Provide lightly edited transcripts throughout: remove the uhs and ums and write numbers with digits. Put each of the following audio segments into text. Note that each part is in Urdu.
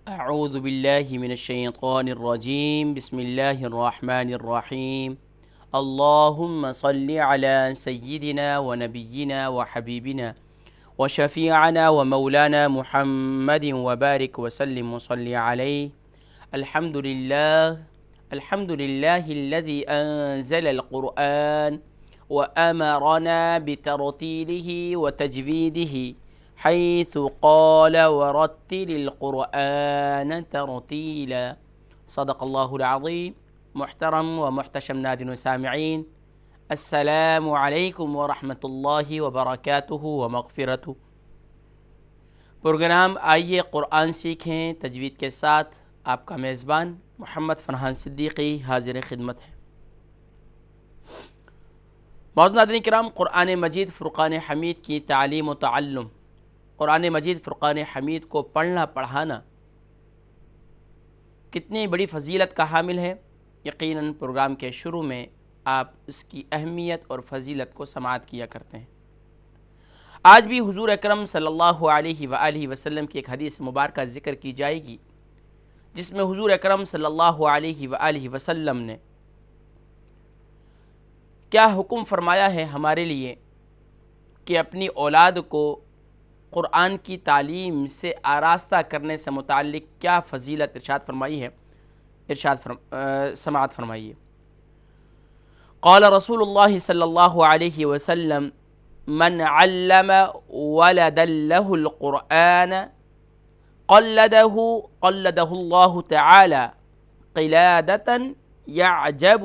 اعوذ باللہ من الشیطان الرجیم بسم اللہ الرحمن الرحیم اللہم صل علی سیدنا و نبینا و حبیبنا و شفیعنا و مولانا محمد و بارک وسلم وصلی علیہ الحمد للہ الذی انزل القرآن وأمرنا بترتیلہ و تجویدہ حيث قال ورتل القرآن ترتيلا صدق الله العظيم. محترم و محتشم ناظرین و سامعین، السلام علیکم ورحمۃ اللہ وبرکاتہ و مغفرتہ. پروگرام آئیے قرآن سیکھیں تجوید کے ساتھ آپ کا میزبان محمد فرحان صدیقی حاضر خدمت ہے. معزز ناظرین کرام، قرآن مجید فرقان حمید کی تعلیم و تعلم، قرآن مجید فرقان حمید کو پڑھنا پڑھانا کتنی بڑی فضیلت کا حامل ہے. یقیناً پروگرام کے شروع میں آپ اس کی اہمیت اور فضیلت کو سماعت کیا کرتے ہیں. آج بھی حضور اکرم صلی اللہ علیہ وآلہ وسلم کی ایک حدیث مبارکہ ذکر کی جائے گی، جس میں حضور اکرم صلی اللہ علیہ وآلہ وسلم نے کیا حکم فرمایا ہے ہمارے لیے کہ اپنی اولاد کو قرآن کی تعلیم سے آراستہ کرنے سے متعلق کیا فضیلت ارشاد فرمائی ہے. سماعت فرمائیے. قال رسول اللہ صلی اللہ علیہ وسلم من علم ولدا له القرآن قلده اللہ تعالی قلادة يعجب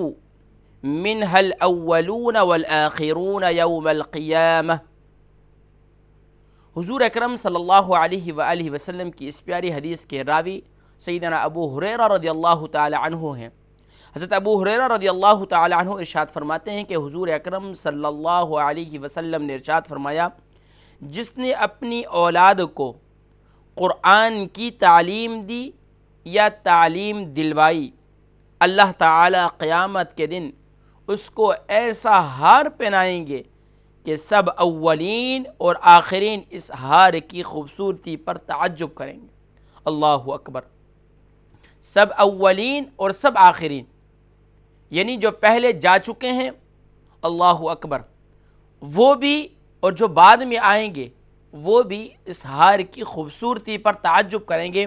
منها الاولون والآخرون یوم القیامہ. حضور اکرم صلی اللہ علیہ وآلہ وسلم کی اس پیاری حدیث کے راوی سیدنا ابو ہریرہ رضی اللہ تعالی عنہ ہیں. حضرت ابو ہریرہ رضی اللہ تعالی عنہ ارشاد فرماتے ہیں کہ حضور اکرم صلی اللہ علیہ وسلم نے ارشاد فرمایا، جس نے اپنی اولاد کو قرآن کی تعلیم دی یا تعلیم دلوائی، اللہ تعالی قیامت کے دن اس کو ایسا ہار پہنائیں گے کہ سب اولین اور آخرین اس ہار کی خوبصورتی پر تعجب کریں گے. اللہ اکبر. سب اولین اور سب آخرین، یعنی جو پہلے جا چکے ہیں، اللہ اکبر، وہ بھی اور جو بعد میں آئیں گے وہ بھی اس ہار کی خوبصورتی پر تعجب کریں گے.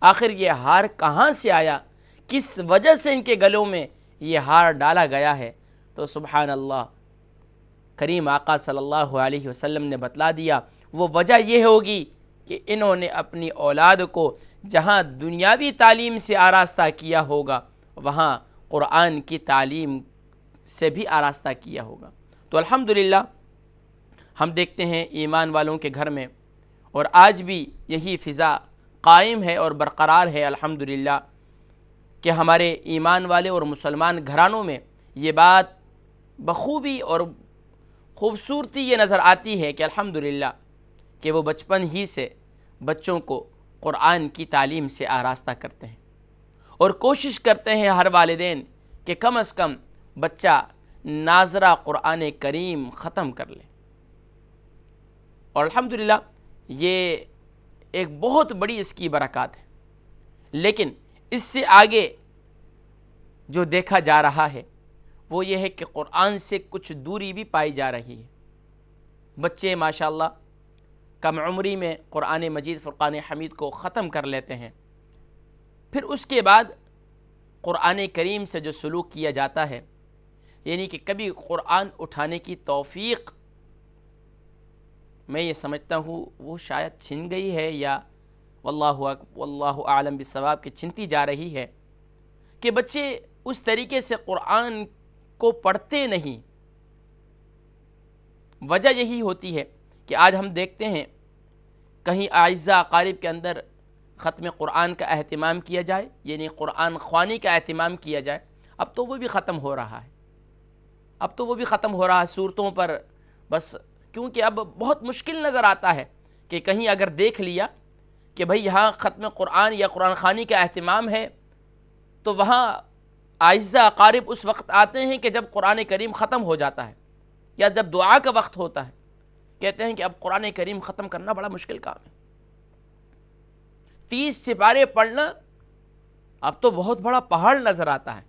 آخر یہ ہار کہاں سے آیا، کس وجہ سے ان کے گلوں میں یہ ہار ڈالا گیا ہے؟ تو سبحان اللہ، کریم آقا صلی اللہ علیہ وسلم نے بتلا دیا. وہ وجہ یہ ہوگی کہ انہوں نے اپنی اولاد کو جہاں دنیاوی تعلیم سے آراستہ کیا ہوگا، وہاں قرآن کی تعلیم سے بھی آراستہ کیا ہوگا. تو الحمدللہ ہم دیکھتے ہیں ایمان والوں کے گھر میں، اور آج بھی یہی فضا قائم ہے اور برقرار ہے الحمدللہ، کہ ہمارے ایمان والے اور مسلمان گھرانوں میں یہ بات بخوبی اور خوبصورتی یہ نظر آتی ہے کہ الحمدللہ کہ وہ بچپن ہی سے بچوں کو قرآن کی تعلیم سے آراستہ کرتے ہیں، اور کوشش کرتے ہیں ہر والدین کہ کم از کم بچہ ناظرہ قرآن کریم ختم کر لے. اور الحمدللہ یہ ایک بہت بڑی اس کی برکات ہے. لیکن اس سے آگے جو دیکھا جا رہا ہے وہ یہ ہے کہ قرآن سے کچھ دوری بھی پائی جا رہی ہے. بچے ماشاءاللہ کم عمری میں قرآن مجید فرقان حمید کو ختم کر لیتے ہیں، پھر اس کے بعد قرآن کریم سے جو سلوک کیا جاتا ہے، یعنی کہ کبھی قرآن اٹھانے کی توفیق میں یہ سمجھتا ہوں وہ شاید چھن گئی ہے، یا واللہ اعلم بالصواب کہ چھنتی جا رہی ہے، کہ بچے اس طریقے سے قرآن کو پڑھتے نہیں. وجہ یہی ہوتی ہے کہ آج ہم دیکھتے ہیں کہیں اعزاء اقارب کے اندر ختم قرآن کا اہتمام کیا جائے، یعنی قرآن خوانی کا اہتمام کیا جائے، اب تو وہ بھی ختم ہو رہا ہے. صورتوں پر بس، کیونکہ اب بہت مشکل نظر آتا ہے کہ کہیں اگر دیکھ لیا کہ بھئی یہاں ختم قرآن یا قرآن خوانی کا اہتمام ہے، تو وہاں اعزاء اقارب اس وقت آتے ہیں کہ جب قرآن کریم ختم ہو جاتا ہے یا جب دعا کا وقت ہوتا ہے. کہتے ہیں کہ اب قرآن کریم ختم کرنا بڑا مشکل کام ہے. 30 سپارے پڑھنا اب تو بہت بڑا پہاڑ نظر آتا ہے۔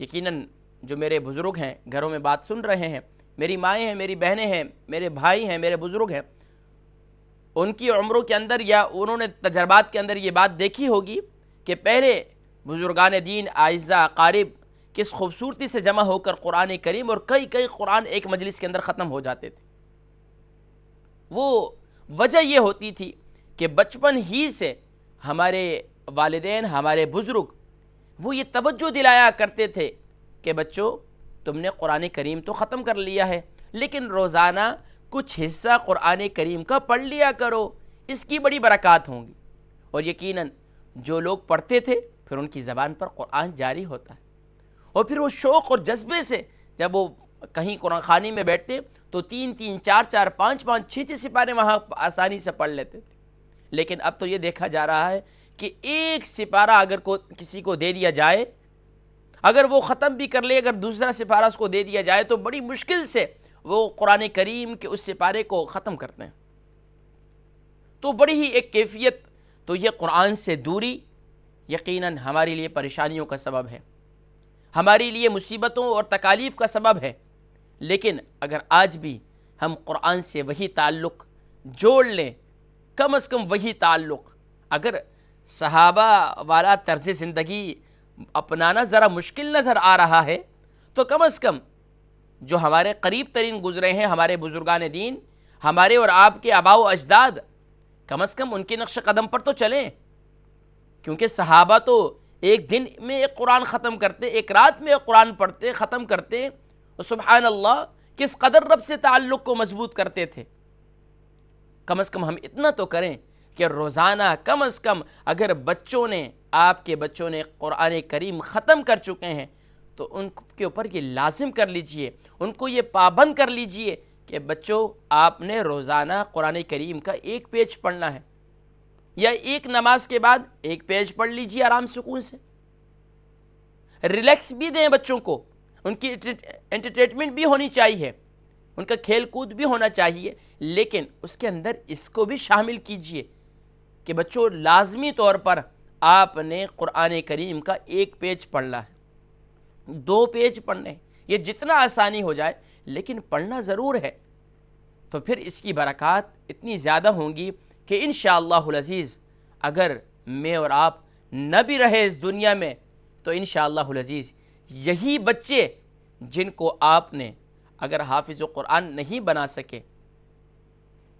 یقیناً جو میرے بزرگ ہیں، گھروں میں بات سن رہے ہیں، میری مائیں ہیں، میری بہنیں ہیں، میرے بھائی ہیں، میرے بزرگ ہیں، ان کی عمروں کے اندر یا انہوں نے تجربات کے اندر یہ بات دیکھی ہوگی کہ پہلے بزرگان دین، اعزاء، اقارب کس خوبصورتی سے جمع ہو کر قرآن کریم اور کئی قرآن ایک مجلس کے اندر ختم ہو جاتے تھے۔ وہ وجہ یہ ہوتی تھی کہ بچپن ہی سے ہمارے والدین، ہمارے بزرگ وہ یہ توجہ دلایا کرتے تھے کہ بچوں تم نے قرآن کریم تو ختم کر لیا ہے، لیکن روزانہ کچھ حصہ قرآن کریم کا پڑھ لیا کرو، اس کی بڑی برکات ہوں گی۔ اور یقیناً جو لوگ پڑھتے تھے پھر ان کی زبان پر قرآن جاری ہوتا ہے، اور پھر وہ شوق اور جذبے سے جب وہ کہیں قرآن خوانی میں بیٹھتے تو 3 4 5 6 سپارے وہاں آسانی سے پڑھ لیتے تھے۔ لیکن اب تو یہ دیکھا جا رہا ہے کہ ایک سپارہ اگر کسی کو دے دیا جائے، اگر وہ ختم بھی کر لے، اگر دوسرا سپارہ اس کو دے دیا جائے تو بڑی مشکل سے وہ قرآن کریم کے اس سپارے کو ختم کرتے ہیں۔ تو بڑی ہی ایک کیفیت، تو یہ قرآن سے دوری یقیناً ہمارے لیے پریشانیوں کا سبب ہے، ہمارے لیے مصیبتوں اور تکالیف کا سبب ہے۔ لیکن اگر آج بھی ہم قرآن سے وہی تعلق جوڑ لیں، کم از کم وہی تعلق، اگر صحابہ والا طرز زندگی اپنانا ذرا مشکل نظر آ رہا ہے تو کم از کم جو ہمارے قریب ترین گزرے ہیں، ہمارے بزرگان دین، ہمارے اور آپ کے آباء و اجداد، کم از کم ان کے نقش قدم پر تو چلیں، کیونکہ صحابہ تو ایک دن میں ایک قرآن ختم کرتے، ایک رات میں ایک قرآن پڑھتے، ختم کرتے، اور سبحان اللہ کس قدر رب سے تعلق کو مضبوط کرتے تھے۔ کم از کم ہم اتنا تو کریں کہ روزانہ کم از کم اگر بچوں نے، آپ کے بچوں نے قرآن کریم ختم کر چکے ہیں تو ان کے اوپر یہ لازم کر لیجئے، ان کو یہ پابند کر لیجئے کہ بچوں آپ نے روزانہ قرآن کریم کا ایک پیج پڑھنا ہے، یا ایک نماز کے بعد ایک پیج پڑھ لیجئے آرام سکون سے۔ ریلیکس بھی دیں بچوں کو، ان کی انٹرٹینمنٹ بھی ہونی چاہیے، ان کا کھیل کود بھی ہونا چاہیے، لیکن اس کے اندر اس کو بھی شامل کیجئے کہ بچوں لازمی طور پر آپ نے قرآن کریم کا ایک پیج پڑھنا ہے، 2 پیج پڑھنے ہیں، یہ جتنا آسانی ہو جائے لیکن پڑھنا ضرور ہے، تو پھر اس کی برکات اتنی زیادہ ہوں گی کہ انشاءاللہ العزیز اگر میں اور آپ نہ بھی رہے اس دنیا میں تو انشاءاللہ العزیز یہی بچے جن کو آپ نے اگر حافظ قرآن نہیں بنا سکے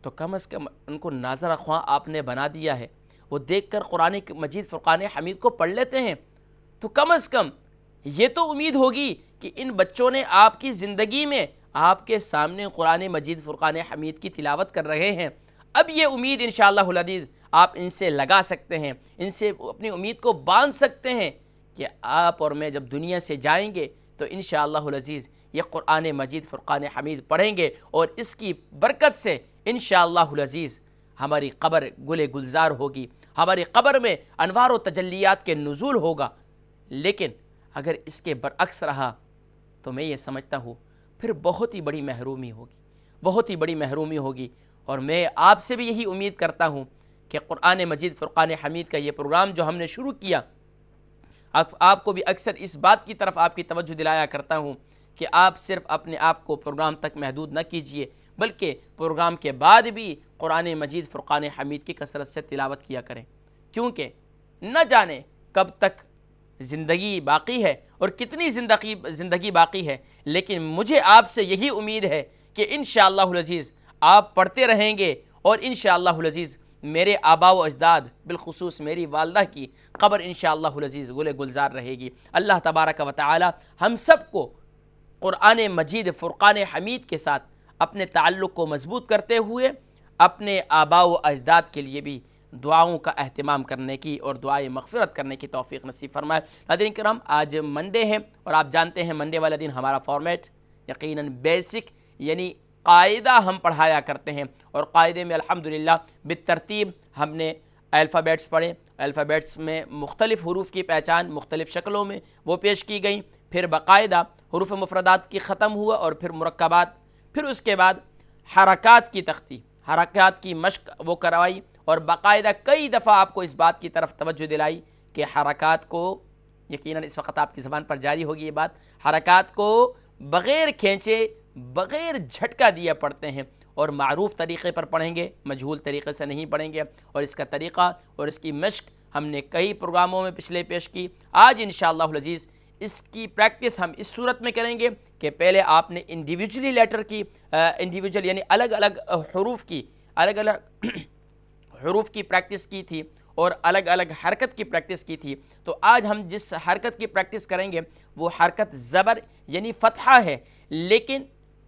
تو کم از کم ان کو ناظر خواں آپ نے بنا دیا ہے، وہ دیکھ کر قرآن مجید فرقان حمید کو پڑھ لیتے ہیں، تو کم از کم یہ تو امید ہوگی کہ ان بچوں نے آپ کی زندگی میں آپ کے سامنے قرآن مجید فرقان حمید کی تلاوت کر رہے ہیں۔ اب یہ امید انشاءاللہ العزیز آپ ان سے لگا سکتے ہیں، ان سے اپنی امید کو باندھ سکتے ہیں کہ آپ اور میں جب دنیا سے جائیں گے تو انشاءاللہ العزیز یہ قرآن مجید فرقان حمید پڑھیں گے، اور اس کی برکت سے انشاءاللہ العزیز ہماری قبر گل گلزار ہوگی، ہماری قبر میں انوار و تجلیات کے نزول ہوگا۔ لیکن اگر اس کے برعکس رہا تو میں یہ سمجھتا ہوں پھر بہت ہی بڑی محرومی ہوگی، بہت ہی بڑی محرومی ہوگی۔ اور میں آپ سے بھی یہی امید کرتا ہوں کہ قرآن مجید فرقان حمید کا یہ پروگرام جو ہم نے شروع کیا، آپ کو بھی اکثر اس بات کی طرف آپ کی توجہ دلایا کرتا ہوں کہ آپ صرف اپنے آپ کو پروگرام تک محدود نہ کیجئے، بلکہ پروگرام کے بعد بھی قرآن مجید فرقان حمید کی کثرت سے تلاوت کیا کریں، کیونکہ نہ جانے کب تک زندگی باقی ہے اور کتنی زندگی باقی ہے، لیکن مجھے آپ سے یہی امید ہے کہ انشاءاللہ العزیز آپ پڑھتے رہیں گے، اور انشاءاللہ العزیز میرے آباء و اجداد بالخصوص میری والدہ کی قبر انشاءاللہ العزیز گل گلزار رہے گی۔ اللہ تبارک و تعالی ہم سب کو قرآن مجید فرقان حمید کے ساتھ اپنے تعلق کو مضبوط کرتے ہوئے اپنے آباء و اجداد کے لیے بھی دعاؤں کا اہتمام کرنے کی اور دعائیں مغفرت کرنے کی توفیق نصیب فرمائے۔ ناظرین کرام، آج منڈے ہے اور آپ جانتے ہیں منڈے والے دن ہمارا فارمیٹ یقیناً بیسک یعنی قاعدہ ہم پڑھایا کرتے ہیں، اور قاعدے میں الحمدللہ بالترتیب ہم نے الفابیٹس پڑھے، الفابیٹس میں مختلف حروف کی پہچان مختلف شکلوں میں وہ پیش کی گئیں، پھر باقاعدہ حروف مفردات کی ختم ہوا اور پھر مرکبات، پھر اس کے بعد حرکات کی تختی، حرکات کی مشق وہ کروائی، اور باقاعدہ کئی دفعہ آپ کو اس بات کی طرف توجہ دلائی کہ حرکات کو، یقیناً اس وقت آپ کی زبان پر جاری ہوگی یہ بات، حرکات کو بغیر کھینچے، بغیر جھٹکا دیا پڑھتے ہیں، اور معروف طریقے پر پڑھیں گے، مجہول طریقے سے نہیں پڑھیں گے، اور اس کا طریقہ اور اس کی مشق ہم نے کئی پروگراموں میں پچھلے پیش کی۔ آج انشاءاللہ العزیز اس کی پریکٹس ہم اس صورت میں کریں گے کہ پہلے آپ نے انڈیویجولی لیٹر کی، انڈیویجول یعنی الگ الگ حروف کی پریکٹس کی تھی اور الگ الگ حرکت کی پریکٹس کی تھی۔ تو آج ہم جس حرکت کی پریکٹس کریں گے وہ حرکت زبر یعنی فتحہ ہے، لیکن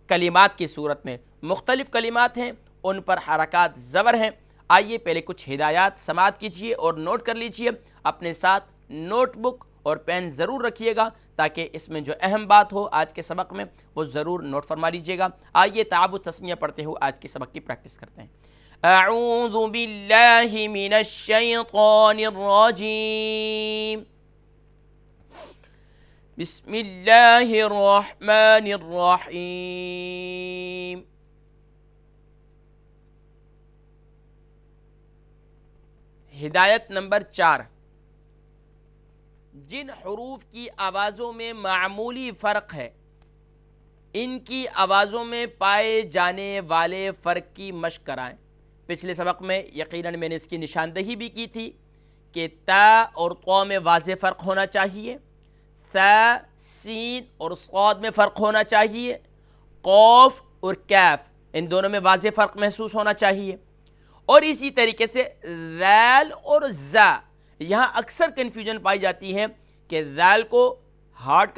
کلمات کی صورت میں مختلف کلمات ہیں، ان پر حرکات زبر ہیں۔ آئیے پہلے کچھ ہدایات سماعت کیجئے اور نوٹ کر لیجئے، اپنے ساتھ نوٹ بک اور پین ضرور رکھیے گا تاکہ اس میں جو اہم بات ہو آج کے سبق میں وہ ضرور نوٹ فرما لیجئے گا۔ آئیے تعاوذ تسمیہ پڑھتے ہوئے آج کے سبق کی پریکٹس کرتے ہیں۔ اعوذ باللہ من الشیطان الرجیم، بسم اللہ الرحمن الرحیم۔ ہدایت نمبر 4، جن حروف کی آوازوں میں معمولی فرق ہے ان کی آوازوں میں پائے جانے والے فرق کی مشق کرائیں۔ پچھلے سبق میں یقیناً میں نے اس کی نشاندہی بھی کی تھی کہ تا اور طا میں واضح فرق ہونا چاہیے، ثا، سین اور صاد میں فرق ہونا چاہیے، قوف اور کیف ان دونوں میں واضح فرق محسوس ہونا چاہیے، اور اسی طریقے سے ذال اور زا، یہاں اکثر کنفیوژن پائی جاتی ہے کہ ذال کو ہارڈ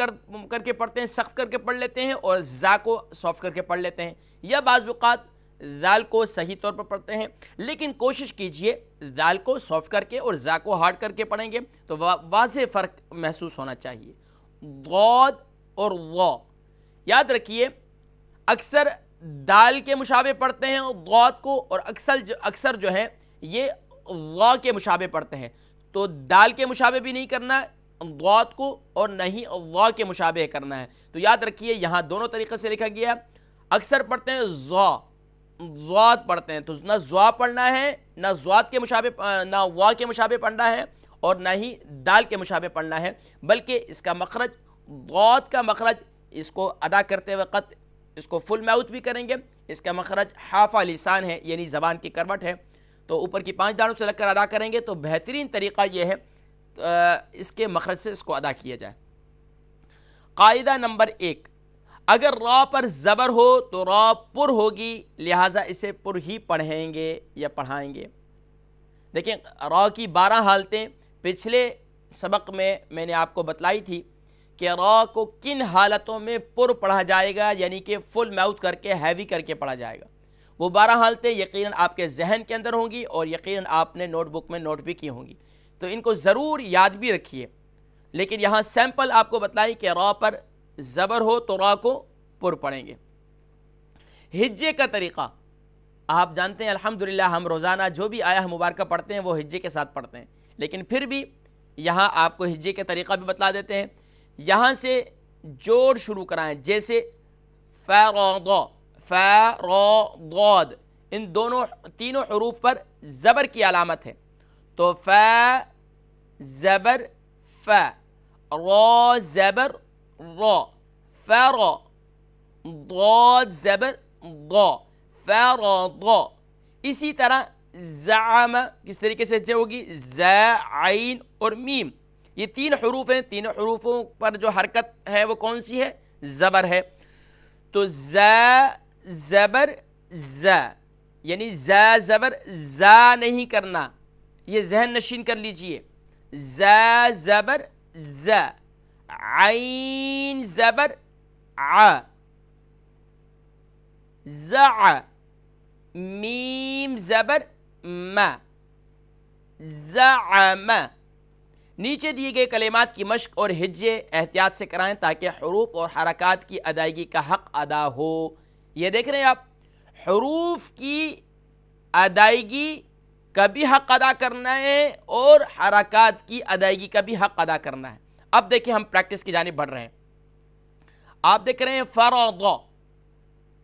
کر کے پڑھتے ہیں، سخت کر کے پڑھ لیتے ہیں، اور زا کو سافٹ کر کے پڑھ لیتے ہیں، یا بعض اوقات ذال کو صحیح طور پر پڑھتے ہیں، لیکن کوشش کیجئے ذال کو سافٹ کر کے اور زا کو ہارڈ کر کے پڑھیں گے تو واضح فرق محسوس ہونا چاہیے۔ ضاد اور وا، یاد رکھیے اکثر دال کے مشابہ پڑھتے ہیں ضاد کو، اور اکثر جو ہے یہ وا کے مشابہ پڑھتے ہیں، تو دال کے مشابہ بھی نہیں کرنا ضاد کو اور نہ ہی وا کے مشابہ کرنا ہے۔ تو یاد رکھیے یہاں دونوں طریقے سے لکھا گیا ہے، اکثر پڑھتے ہیں ضاد پڑھتے ہیں، تو نہ ضا پڑھنا ہے، نہ ضاد کے مشابہ، نہ وا کے مشابہ پڑھنا ہے، اور نہ ہی دال کے مشابہ پڑھنا ہے، بلکہ اس کا مخرج، ضاد کا مخرج، اس کو ادا کرتے وقت اس کو فل ماؤتھ بھی کریں گے، اس کا مخرج حافہ لسان ہے یعنی زبان کی کروٹ ہے، تو اوپر کی 5 دانوں سے لگ کر ادا کریں گے تو بہترین طریقہ یہ ہے اس کے مخرج سے اس کو ادا کیا جائے۔ قاعدہ نمبر 1، اگر را پر زبر ہو تو را پر ہوگی، لہٰذا اسے پر ہی پڑھیں گے یا پڑھائیں گے۔ دیکھیں را کی 12 حالتیں پچھلے سبق میں نے آپ کو بتلائی تھی کہ را کو کن حالتوں میں پر پڑھا جائے گا، یعنی کہ فل ماؤتھ کر کے ہیوی کر کے پڑھا جائے گا۔ وہ 12 حالتیں یقیناً آپ کے ذہن کے اندر ہوں گی اور یقیناً آپ نے نوٹ بک میں نوٹ بھی کی ہوں گی، تو ان کو ضرور یاد بھی رکھیے۔ لیکن یہاں سیمپل آپ کو بتلائی کہ را پر زبر ہو تو را کو پر پڑھیں گے۔ ہجے کا طریقہ آپ جانتے ہیں، الحمدللہ ہم روزانہ جو بھی آیا مبارکہ پڑھتے ہیں وہ ہجے کے ساتھ پڑھتے ہیں، لیکن پھر بھی یہاں آپ کو ہجے کا طریقہ بھی بتلا دیتے ہیں۔ یہاں سے جوڑ شروع کرائیں، جیسے فرض، فرض، ان تینوں حروف پر زبر کی علامت ہے، تو ف زبر ف، را زبر را، فر، ضاد زبر ضا، فرض۔ اسی طرح زعم کس طریقے سے ہوگی، ز، عین اور میم، یہ 3 حروف ہیں، تینوں حروفوں پر جو حرکت ہے وہ کون سی ہے، زبر ہے، تو ز زبر ز، یعنی ز زبر زا نہیں کرنا، یہ ذہن نشین کر لیجئے، ز زبر ز، عین زبر ع، زع، میم زبر م، زعم۔ نیچے دیے گئے کلمات کی مشق اور ہجے احتیاط سے کرائیں تاکہ حروف اور حرکات کی ادائیگی کا حق ادا ہو۔ یہ دیکھ رہے ہیں آپ، حروف کی ادائیگی کا بھی حق ادا کرنا ہے اور حرکات کی ادائیگی کا بھی حق ادا کرنا ہے۔ اب دیکھیں ہم پریکٹس کی جانب بڑھ رہے ہیں۔ آپ دیکھ رہے ہیں فرض،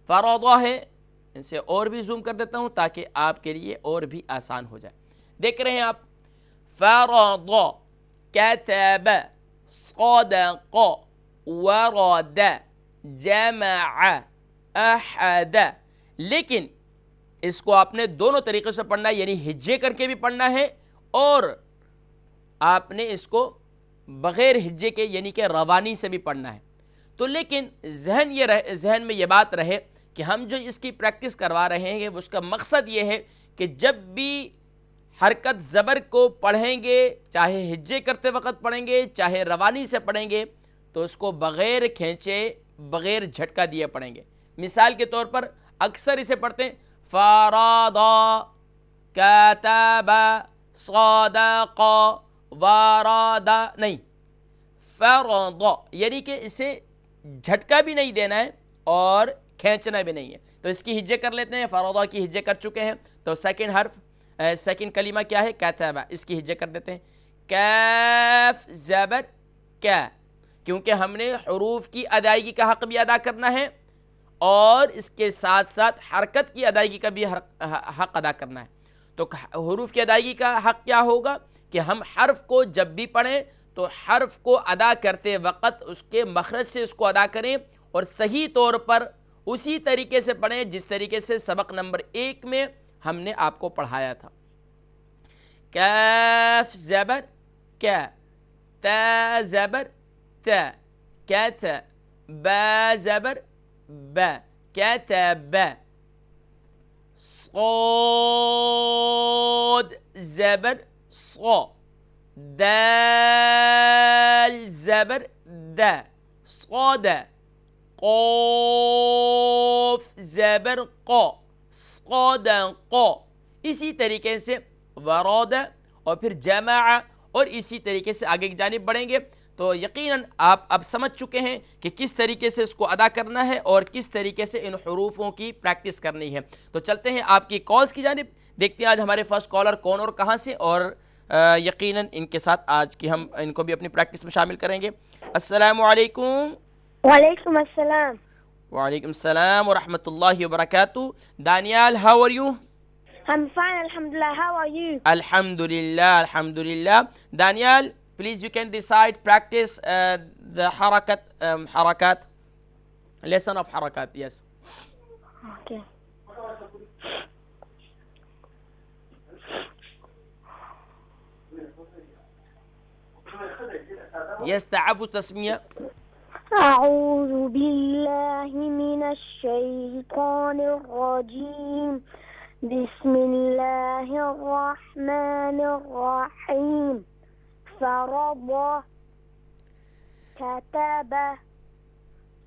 فرض ہے، ان سے اور بھی زوم کر دیتا ہوں تاکہ آپ کے لیے اور بھی آسان ہو جائے. دیکھ رہے ہیں آپ, فرض, کتب, صدق, ورد, جمع, احد. لیکن اس کو آپ نے دونوں طریقے سے پڑھنا ہے, یعنی ہجے کر کے بھی پڑھنا ہے اور آپ نے اس کو بغیر ہجے کے یعنی کہ روانی سے بھی پڑھنا ہے. تو لیکن ذہن میں یہ بات رہے کہ ہم جو اس کی پریکٹس کروا رہے ہیں اس کا مقصد یہ ہے کہ جب بھی حرکت زبر کو پڑھیں گے, چاہے ہجے کرتے وقت پڑھیں گے چاہے روانی سے پڑھیں گے, تو اس کو بغیر کھینچے بغیر جھٹکا دیے پڑھیں گے. مثال کے طور پر اکثر اسے پڑھتے ہیں فرض, کتب, صدق, ورد, نہیں, فرض, یعنی کہ اسے جھٹکا بھی نہیں دینا ہے اور کھینچنا بھی نہیں ہے. تو اس کی ہجے کر لیتے ہیں, فرض کی ہجے کر چکے ہیں, تو سیکنڈ حرف سیکنڈ کلمہ کیا ہے, کتب, اس کی ہجے کر دیتے ہیں. کاف زبر کا, کیونکہ ہم نے حروف کی ادائیگی کا حق بھی ادا کرنا ہے اور اس کے ساتھ ساتھ حرکت کی ادائیگی کا بھی حق ادا کرنا ہے. تو حروف کی ادائیگی کا حق کیا ہوگا کہ ہم حرف کو جب بھی پڑھیں تو حرف کو ادا کرتے وقت اس کے مخرج سے اس کو ادا کریں اور صحیح طور پر اسی طریقے سے پڑھیں جس طریقے سے سبق نمبر 1 میں ہم نے آپ کو پڑھایا تھا. کاف زبر کا, تا زبر تا, کت, با زبر با, کتب, صاد زبر صا, دال زبر دا, صاد, قاف زبر قا, صدق. اسی طریقے سے ورد اور پھر جمع اور اسی طریقے سے آگے کی جانب بڑھیں گے. تو یقیناً آپ اب سمجھ چکے ہیں کہ کس طریقے سے اس کو ادا کرنا ہے اور کس طریقے سے ان حروفوں کی پریکٹس کرنی ہے. تو چلتے ہیں آپ کی کالز کی جانب, دیکھتے ہیں آج ہمارے فرسٹ کالر کون اور کہاں سے, اور یقیناً ان کے ساتھ آج کی ہم ان کو بھی اپنی پریکٹس میں شامل کریں گے. السلام علیکم. وعلیکم السلام. وعلیکم السلام ورحمۃ اللہ وبرکاتہ. Daniyal, how are you? I'm fine, alhamdulillah. How are you? Alhamdulillah, alhamdulillah. Daniel, please you can recite, practice the harakat, lesson of harakat, yes. Okay. Yes, تعوذ تسمية. أعوذ بالله من الشيطان الرجيم. بسم الله الرحمن الرحيم. فرض, كتب,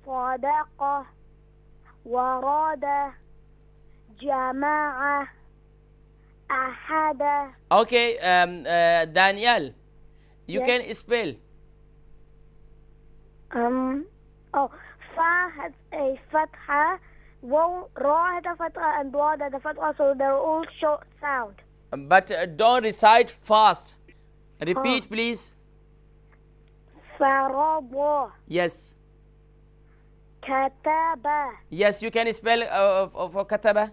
صدق, ورد, جمع, أحد. Okay, Daniel, you Yes. can spell. Fa has a fatha, ra has a fatha, and dad has a fatha, so they're all short sound. But don't recite fast. Repeat, please. Farada, Yes. kataba. Yes, you can spell for kataba.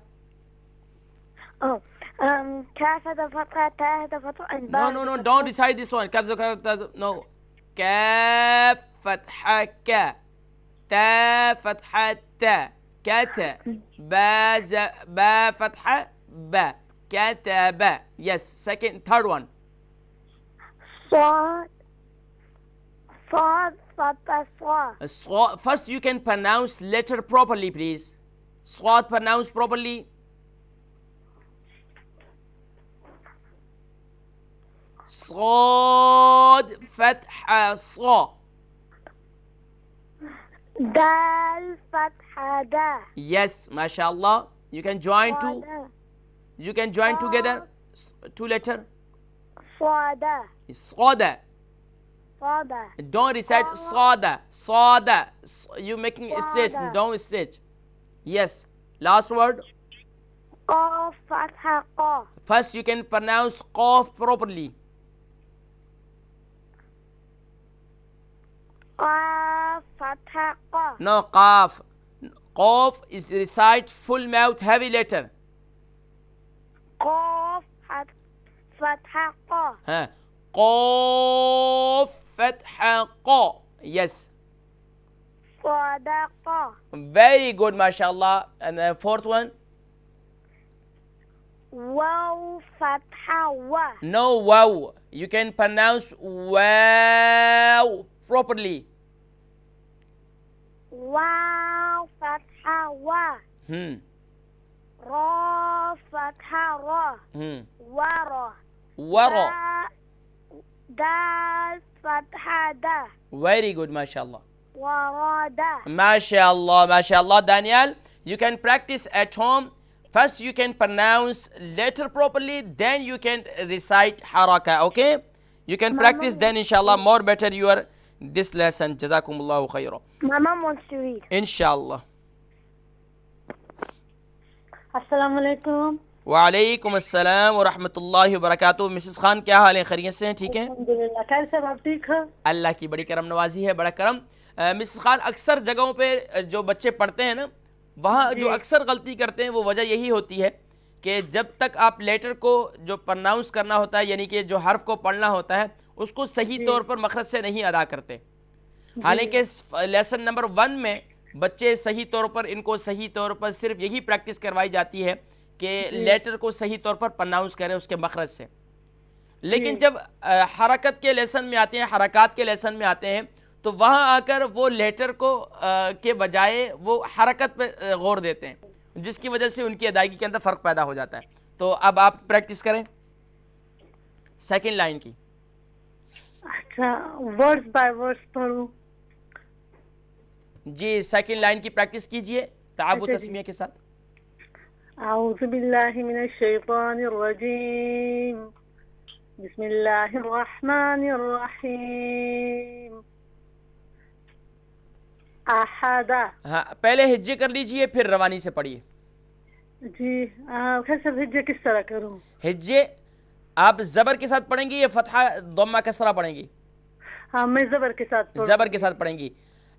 Kaf has a fatha, ta has a fatha, and ba has a No, fatha. don't recite this one. No. Kaf fatha ka, ta fatha ta, kata, ba fatha ba, kataba. Yes, third one. Sad fatha sa. First you can pronounce letter properly, please. Swat pronounce properly. Saad فتحة صا. Dal fatha da. Yes, mashallah. You can join together two letter. Sada. Sada. Sada. Don't recite sada. You making a stretch. Don't stretch. Yes. Last word. Qaf fatha qaf. First you can pronounce qaf properly. Qaf fatha qaf. No, qaf. Qaf is recite full mouth heavy letter. قاف فتحة قا. ها Qaf fatha qa. Yes. صدقة. Very good, mashallah. And the fourth one? واو فتحة وا. No wow. You can pronounce wow properly. واو فتحة وا. را فتحة را. ورا. Wara. دال فتحة دا. Very good, mashallah. ورادة. MashaAllah, MashaAllah. Daniel, you can practice at home. First you can pronounce letter properly, then you can recite haraka, okay? You can practice, then inshallah more better your this lesson. Jazakumullahu khairan. My mom wants to read. Inshallah. السلام علیکم. وعلیکم السلام ورحمۃ اللہ وبرکاتہ. مسز خان کیا حال ہے؟ خیریت سے ہیں؟ ٹھیک ہیں الحمدللہ. خیر صاحب آپ ٹھیک ہو؟ اللہ کی بڑی کرم نوازی ہے، بڑا کرم. مسز خان اکثر جگہوں پہ جو بچے پڑھتے ہیں نا، وہاں جو اکثر غلطی کرتے ہیں وہ وجہ یہی ہوتی ہے کہ جب تک آپ لیٹر کو جو پرناؤنس کرنا ہوتا ہے، یعنی کہ جو حرف کو پڑھنا ہوتا ہے، اس کو صحیح طور پر مخرج سے نہیں ادا کرتے. حالانکہ لیسن نمبر 1 میں بچے صحیح طور پر، ان کو صحیح طور پر صرف یہی پریکٹس کروائی جاتی ہے کہ لیٹر کو صحیح طور پر پرناؤنس کریں اس کے مخرج سے. لیکن جب حرکت کے لیسن میں آتے ہیں، حرکات کے لیسن میں آتے ہیں، تو وہاں آ کر وہ لیٹر کو کے بجائے وہ حرکت پہ غور دیتے ہیں، جس کی وجہ سے ان کی ادائیگی کے اندر فرق پیدا ہو جاتا ہے. تو اب آپ پریکٹس کریں سیکنڈ لائن کی. اچھا ورڈز بائی ورڈز پڑھوں؟ جی سیکنڈ لائن کی پریکٹس کیجئے تعاوت تسمیہ کے ساتھ. اعوذ باللہ من الشیطان الرجیم. بسم اللہ الرحمن الرحیم. احدا. ہاں پہلے ہجے کر لیجئے پھر روانی سے پڑھیے. جی خیر صاحب ہجے کس طرح کروں؟ ہجے آپ زبر کے ساتھ پڑھیں گی یا فتحہ ضمہ کسرہ پڑھیں گی؟ ہاں میں زبر کے ساتھ پڑھوں. زبر کے ساتھ پڑھیں گی.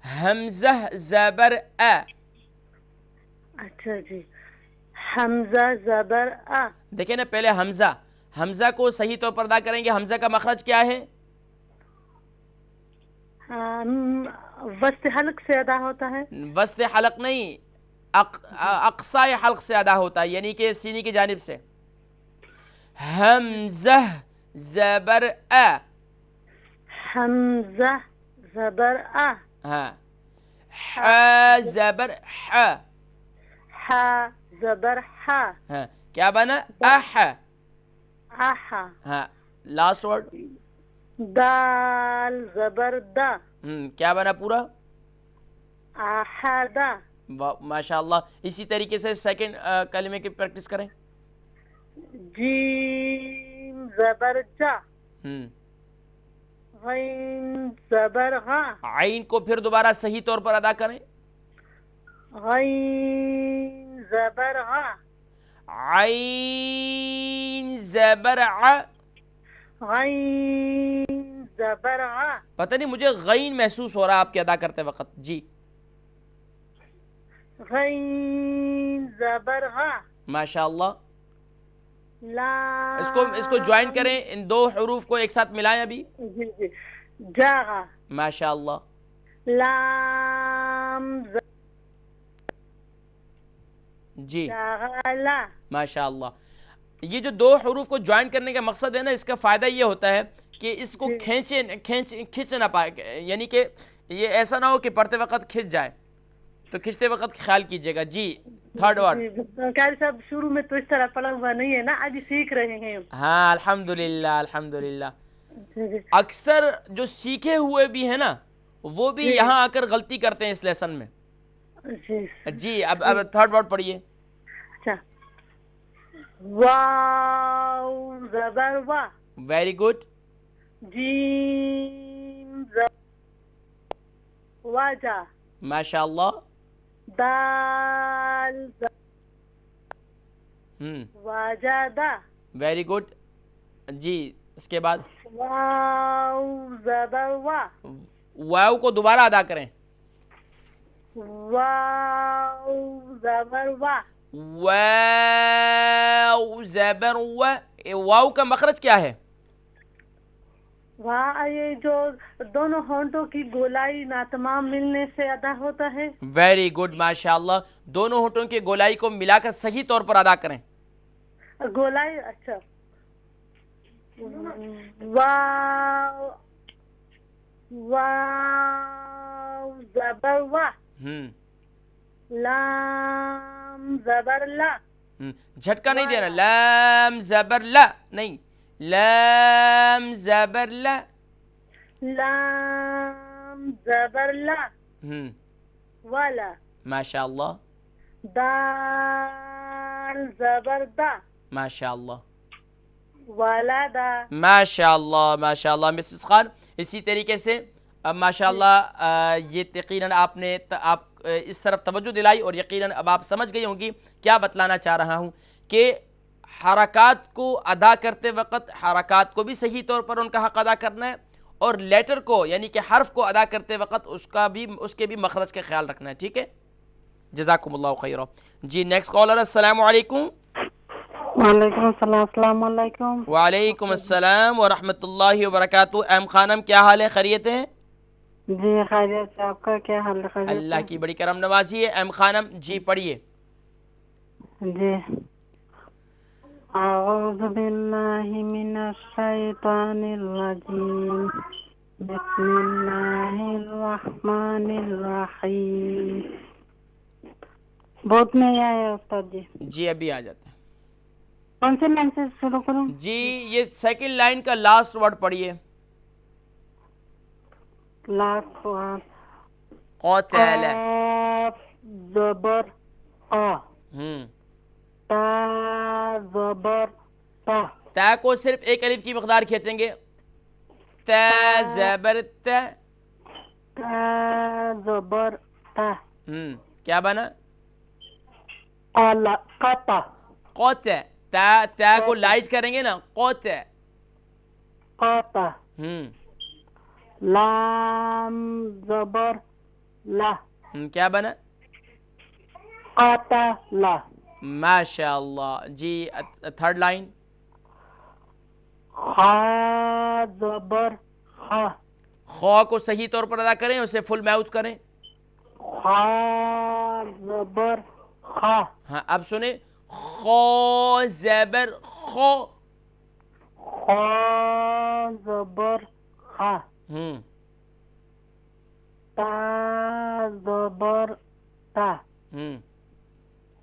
حمزہ زبر ا. اچھا جی. حمزہ زبر ا. دیکھیں نا پہلے حمزہ کو صحیح طور پر ادا کریں گے. حمزہ کا مخرج کیا ہے؟ وسط حلق سے ادا ہوتا ہے. وسط حلق نہیں، اقصای حلق سے ادا ہوتا ہے، یعنی کہ سینے کی جانب سے. حمزہ زبر ا. حمزہ زبر ا. ہاں. ح زبر ح. ح زبر ح. ہاں کیا بنا؟ اح. اح. ہاں لاسٹ ورڈ. دال زبر دا. کیا بنا پورا؟ احدا. ماشاءاللہ. اسی طریقے سے سیکنڈ کلمے کی پریکٹس کریں. جیم زبر جا. غین زبر غا. عین کو پھر دوبارہ صحیح طور پر ادا کریں. غین زبر غا. عین زبر ع. غین زبر غا. پتہ نہیں مجھے غین محسوس ہو رہا آپ کے ادا کرتے وقت. جی غین زبر غا. ماشاءاللہ. لام. اس کو جوائن کریں، ان دو حروف کو ایک ساتھ ملائیں ابھی. جی جاغا. ماشاءاللہ. لام جی جاغلا. ماشاءاللہ. یہ جو دو حروف کو جوائن کرنے کا مقصد ہے نا، اس کا فائدہ یہ ہوتا ہے کہ اس کو کھینچ نہ پائے، یعنی کہ یہ ایسا نہ ہو کہ پڑھتے وقت کھنچ جائے، تو کھنچتے وقت خیال کیجئے گا. جی تھرڈ ورڈ. قاری صاحب شروع میں تو اس طرح پڑھا ہوا نہیں ہے نا، آج سیکھ رہے ہیں. ہاں الحمدللہ الحمدللہ. اکثر جو سیکھے ہوئے بھی ہیں نا، وہ بھی یہاں آ کر غلطی کرتے ہیں اس لیسن میں. جی اب تھرڈ ورڈ پڑھیے. اچھا. واو زبر وا. Very good. جیم زبر واجا. ماشاءاللہ. دال واجدہ. Very good. جی اس کے بعد واو زبر وا. واو کو دوبارہ ادا کریں. واو زبر وا. واو زبر و. واو کا مخرج کیا ہے؟ وہاں یہ جو دونوں ہونٹوں کی گولائی ناتمام ملنے سے ادا ہوتا ہے. ویری گڈ ماشاء اللہ. دونوں ہونٹوں کی گولائی کو ملا کر صحیح طور پر ادا کریں. گولائی اچھا. واو واو زبر وا. لام زبر لا. جھٹکا نہیں دینا. لام زبر لا نہیں. لام زبر لا. لام زبر لا. والا. ماشاء اللہ. دال زبر دا. ماشاء اللہ. والا دا. ماشاء اللہ ماشاء اللہ مسز خان. اسی طریقے سے اب ماشاء اللہ یہ یقیناً آپ نے اس طرف توجہ دلائی اور یقیناً اب آپ سمجھ گئی ہوں گی کیا بتلانا چاہ رہا ہوں کہ حرکات کو ادا کرتے وقت حرکات کو بھی صحیح طور پر ان کا حق ادا کرنا ہے اور لیٹر کو یعنی کہ حرف کو ادا کرتے وقت اس کے بھی مخرج کا خیال رکھنا ہے. ٹھیک ہے. جزاکم اللہ خیرہ. جی نیکسٹ کالر. السلام علیکم. وعلیکم السلام. السلام علیکم. وعلیکم السلام ورحمۃ اللہ وبرکاتہ. ایم خانم کیا حال ہے؟ خیریت ہے؟ جی خیریت سے. آپ کا کیا حال ہے؟ اللہ کی بڑی کرم نوازی ہے. ایم خانم جی پڑھیے. جی. اعوذ باللہ من الشیطان الرجیم. بسم اللہ الرحمن الرحیم. بہت نہیں آیا استاد جی. جی ابھی آ جاتا ہے. کون سے لائن سے شروع کروں؟ جی یہ سیکنڈ لائن کا لاسٹ ورڈ پڑھیے. Last word. قاتل. زبر آ. تا زبر تا. تا کو صرف ایک الف کی مقدار کھینچیں گے. تا زبر تا. تا زبر تا. کیا بنا؟ قطع. قوت. تا کو لائٹ کریں گے نا. قوت. قطع. لام زبر لا. کیا بنا؟ قطع لا. ماشاء اللہ. جی تھرڈ لائن. خا زبر خا. خو کو صحیح طور پر ادا کریں, اسے فل میوت کریں. خا زبر خا. ہاں اب سنیں. خو زبر خو. خا زبر خا. تا زبر تا.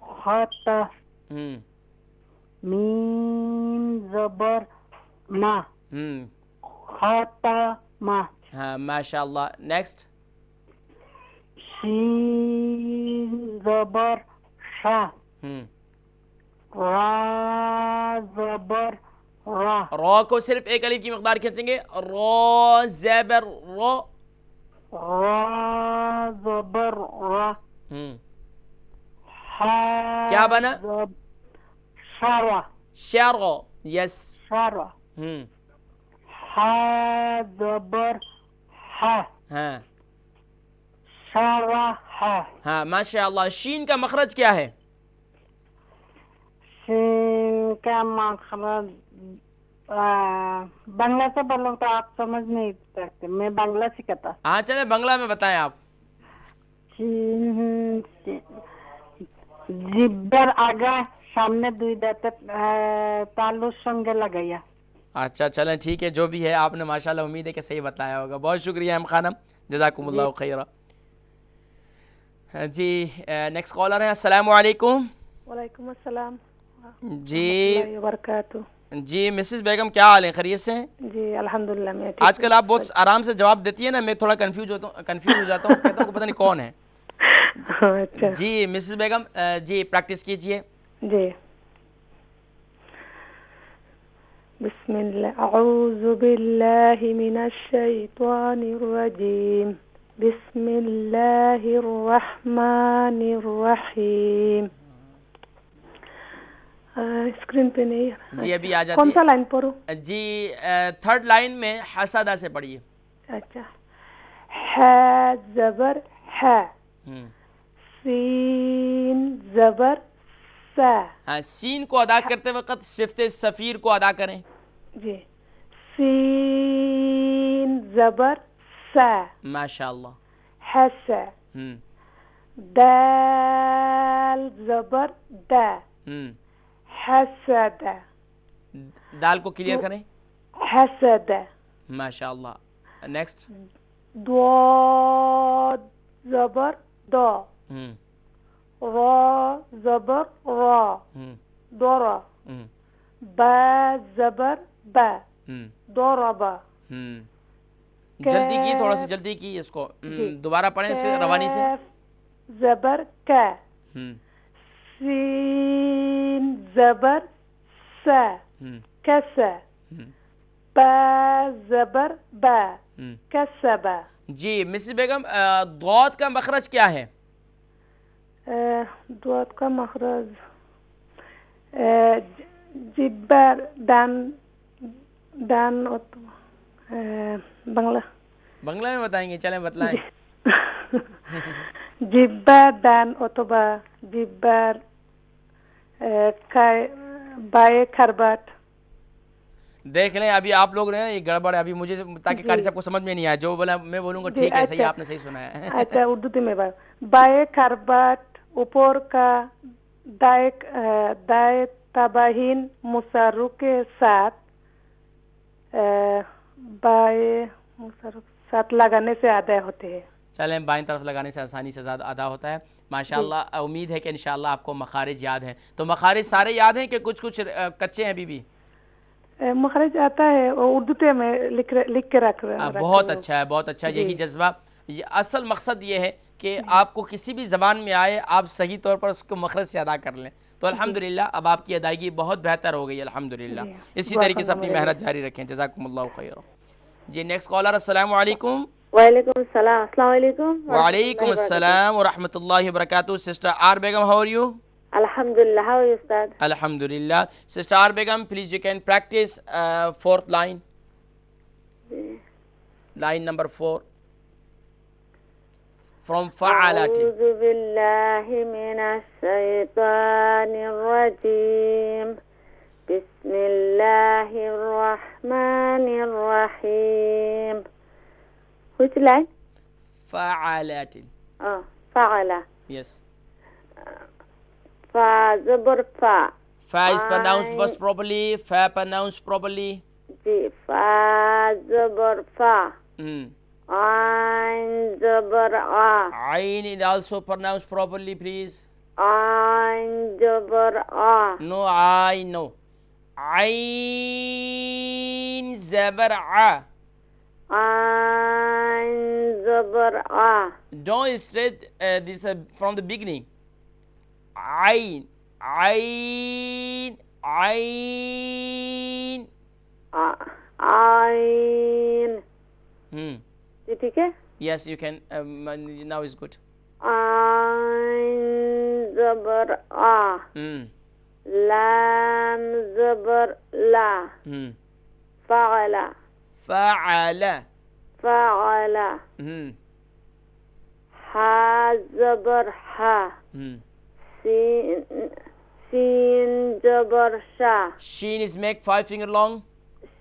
خطا. میم زبر ما. خطا ما. ہاں ماشاء اللہ. نیکسٹ. شین زبر شا. را زبر را. را کو صرف ایک الف کی مقدار کھینچیں گے. را زبر را. را زبر را. کیا بنا؟ شارع. شارع. یس. شارع. ہا زبر ہا. ہاں شارع ہا. ہاں ماشاء اللہ. شین کا مخرج کیا ہے؟ شین کا مخرج بنگلہ سے بولوں تو آپ سمجھ نہیں سکتے. میں بنگلہ سیکھتا. ہاں چلے بنگلہ میں بتائیں آپ. জিব্বার আগা সামনে দুই দাঁতে তালুর সঙ্গে লাগাইয়া. اچھا چلیں ٹھیک ہے جو بھی ہے آپ نے ماشاءاللہ امید ہے کہ صحیح بتایا ہوگا. بہت شکریہ ایم خانم. جزاکم اللہ خیرہ. جی نیکسٹ کالر ہے. السلام علیکم. وعلیکم السلام. جی وبرکاتہ. جی مسز بیگم کیا حال ہے؟ خیریت سے ہیں؟ جی الحمدللہ میں ٹھیک. آج کل آپ بہت آرام سے جواب دیتی ہیں نا, میں تھوڑا کنفیوز ہو جاتا ہوں, کہتا ہوں کہ پتہ نہیں کون ہے. جی مسز بیگم جی پریکٹس کیجئے. جی. بسم اللہ. اعوذ باللہ من الشیطان الرجیم. بسم اللہ الرحمن الرحیم. اسکرین پہ نہیں ہے. جی ابھی آ جاتی ہے. کون سا لائن پڑھوں؟ جی تھرڈ لائن میں حسدہ سے پڑھیے. اچھا. ہے زبر ہے. سین زبر سا. ہاں سین کو ادا کرتے وقت صفت صفیر کو ادا کریں. جی سین زبر سا. ماشاء اللہ. حسا. دال زبر دا. حسد. دال کو کلیئر کریں. حسد. ماشاء اللہ. نیکسٹ. ضاد زبر دا. را زبر را. دورا. با زبر با. دوربا. جلدی کی، تھوڑا سا جلدی کی اس کو دوبارہ پڑھیں اس روانی سے. زبر کا. سین زبر سا. کسا. با زبر با. کسبا. جی مسز بیگم ضاد کا مخرج کیا ہے؟ ضاد کا مخرج جبر دان بنگلہ میں بتائیں گے، چلیں بتلائیں. جبر دان اتبا جبر بائے خربٹ. دیکھ لیں ابھی آپ لوگ نے یہ گڑبڑ ہے ابھی مجھے، تاکہ قاری صاحب کو سمجھ میں نہیں آیا، جو بولا میں بولوں گا ٹھیک ہے صحیح، آپ نے صحیح سنا ہے. اچھا اردو تے میں بائے خربٹ اوپر کا دائے تباہین مسرو کے ساتھ بائے مسرو ساتھ لگانے سے ادا ہوتے ہیں. چلیں بائیں طرف لگانے سے آسانی سے زیادہ ادا ہوتا ہے. ماشاءاللہ امید ہے کہ انشاءاللہ آپ کو مخارج یاد ہیں. تو مخارج سارے یاد ہیں کہ کچھ کچے ہیں ابھی بھی؟ مخارج آتا ہے اردو تے میں لکھ کے رکھ رہا ہوں. بہت اچھا ہے، بہت اچھا. یہی جذبہ، اصل مقصد یہ ہے کہ آپ کو کسی بھی زبان میں آئے آپ صحیح طور پر اس کو مخرج سے ادا کر لیں. تو الحمدللہ اب آپ کی ادائیگی بہت بہتر ہو گئی الحمدللہ. اسی طریقے سے اپنی محنت جاری رکھیں. جزاکم اللہ خیر. جی نیکسٹ کالر. السلام علیکم. وعلیکم السلام. السلام علیکم. وعلیکم السلام ورحمۃ اللہ وبرکاتہ. Sister R Begum, how are you? Alhamdulillah. How are you, Ustad? Alhamdulillah. Sister R Begum, please you can practice fourth line. Line number 4. From fa'alati. A'udhu billahi minash shaitanir rajim. Bismillahir rahmanir rahim. Which line? Fa'alati. Oh, fa'ala. Yes. Fa zabar fa. Fa is pronounced first properly. Fa pronounced properly. Ji. Fa zabar fa. Ain zabar a. Ain is also pronounced properly, please. Ain zabar a. No, I no. Ain zabar a. Ain zabar a. Don't straight this from the beginning. Ain, ain, ain. Ain. یہ ٹھیک ہے. Yes, you can. Now is good. Ain zabar a. Lam zabar la. Fa'ala. Fa'ala. Fa'ala. Ha zabar ha. Sin zabar sha. Sheen is make 5 finger long.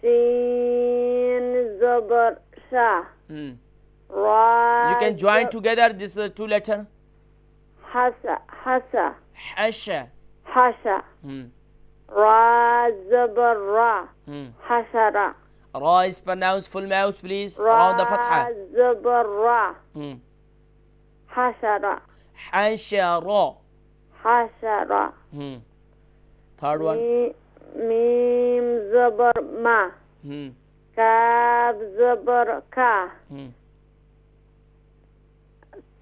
Sin zabar sha. Ra. You can join together this two letter. Hasa. Hasa. Hasha. Hasha. Ra zabar ra. Hashara. Ra is pronounced full mouth, please. Around the fatha. Ra zabar ra. Hashara. Hashara. Hashara. Third one. Mim zabar ma. Kaf zabar ka.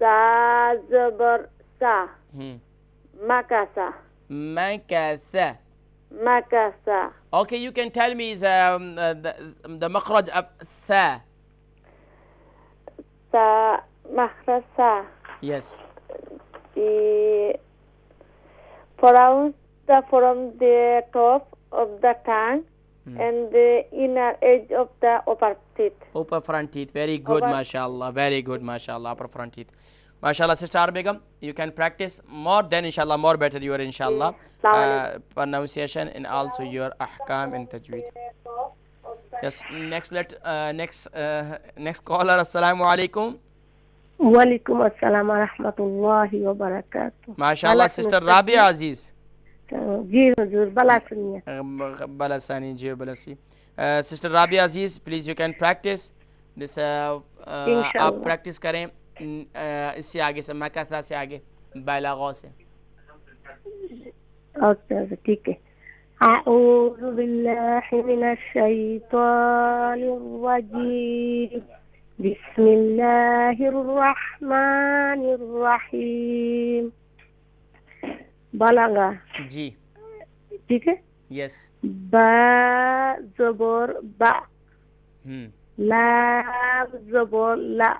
Sa zabar sa. Makasa. Makasa. Makasa. Okay, you can tell me is the makhraj of tha. Sa makhraj sa. Yes. Pronounce from the top of the tongue and the inner edge of the upper teeth. Upper front teeth. Very good, mashallah. Very good, mashallah. Upper front teeth. MashaAllah, Sister Begum, you can practice more, then inshallah more better your inshallah pronunciation and also your ahkam and tajweed. Yes, next caller. Assalamu alaikum. وعلیکم السلام ورحمۃ اللہ وبرکاتہ. MashaAllah, Sister Rabia Aziz. جی حضور بلا سنیے. Bala Sani ji Balasi. Sister Rabia Aziz, please you can practice this. آپ پریکٹس کریں اس سے آگے سے مکثا سے آگے بلاغہ سے. اوکے ٹھیک ہے. اعوذ باللہ من الشیطان الرجیم. بسم اللہ الرحمن الرحیم. بلغہ جی ٹھیک ہے. یس. با زبر با. لام زبر لا.